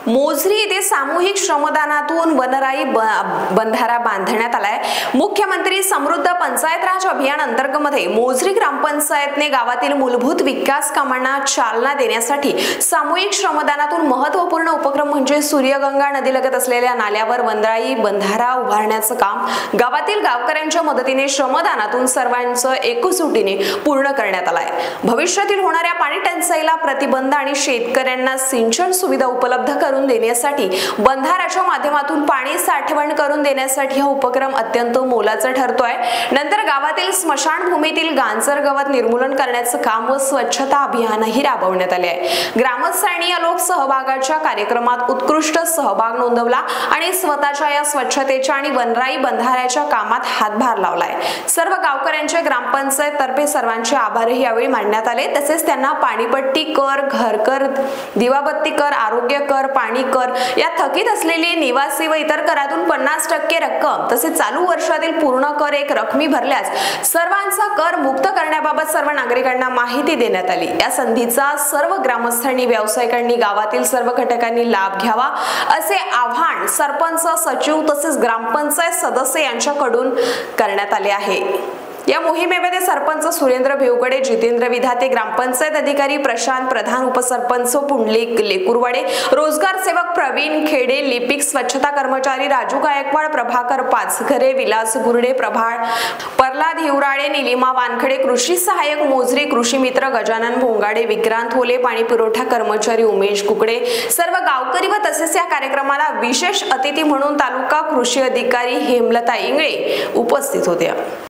मोझरी येथे सामूहिक श्रमदानातून वनराई बंधारा बांधण्यात आलाय। मुख्यमंत्री समृद्ध पंचायत राज अभियान अंतर्गत मोझरी ग्रामपंचायतने गावातील मूलभूत विकास कामांना चालना देण्यासाठी सामूहिक श्रमदानातून महत्त्वपूर्ण उपक्रम म्हणजे सूर्यगंगा नदीलगत असलेल्या नाल्यावर वनराई बंधारा उभारण्याचं काम गावातील गावकऱ्यांच्या मदतीने श्रमदानातून सर्वांचं एकजुटीने पूर्ण करण्यात आलाय। भविष्यातील होणाऱ्या पाणी टंचाईला प्रतिबंध आणि शेतकऱ्यांना सिंचन सुविधा उपलब्ध करून देण्यासाठी बंधाराच्या माध्यमातून पाणी साठवण करून देण्यासाठी हा उपक्रम अत्यंत मोलाचा ठरतोय। नंतर गावातील स्मशानभूमीतील गांजर गवत निर्मूलन करण्याचं काम व स्वच्छता अभियानही राबवण्यात आले आहे। ग्रामस्थांनी या लोक सहभागाच्या कार्यक्रमात उत्कृष्ट सहभाग नोंदवला आणि स्वतःच्या या स्वच्छतेच्या आणि वनराई बंधाऱ्याच्या कामात हातभार लावलाय। सर्व गावकऱ्यांच्या ग्रामपंचायत तर्फे सर्वांचे आभारही यावेळी मानण्यात आले। तसेच त्यांना पाणीपट्टी कर, घरकर, दिवाबत्ती कर, आरोग्य कर, पाणी कर या थकीत असलेले निवासी व इतर करातून 50% रक्कम तसेच चालू वर्षातील पूर्ण कर एक रकमी भरल्यास सर्वांचा कर मुक्त करण्याबाबत सर्व नागरिकांना माहिती देण्यात आली। या संधीचा सर्व ग्रामस्थांनी, व्यावसायिकांनी, गावातील सर्व घटकांनी लाभ घ्यावा असे आवाहन सरपंच, सचिव तसेच ग्रामपंचायत सदस्य यांच्याकडून करण्यात आले आहे। या मोहिमेमध्ये सरपंच सुरेंद्र भेवगडे, जितेंद्र विधाते, ग्रामपंचायत अधिकारी प्रशांत प्रधान, उपसरपंच पुंडलिक लेकुरवाडे, रोजगार सेवक प्रवीण खेडे, लिपिक, स्वच्छता कर्मचारी राजू गायकवाड, प्रभाकर पाचघरे, विलास गुरडे, प्रल्हाद हिवराळे, निलिमा वानखडे, कृषी सहाय्यक मोझरी, कृषी मित्र गजानन भोंगाडे, विक्रांत होले, पाणी पुरवठा कर्मचारी उमेश कुकडे, सर्व गावकरी व तसेच या कार्यक्रमाला विशेष अतिथी म्हणून तालुका कृषी अधिकारी हेमलता इंगळे उपस्थित होत्या।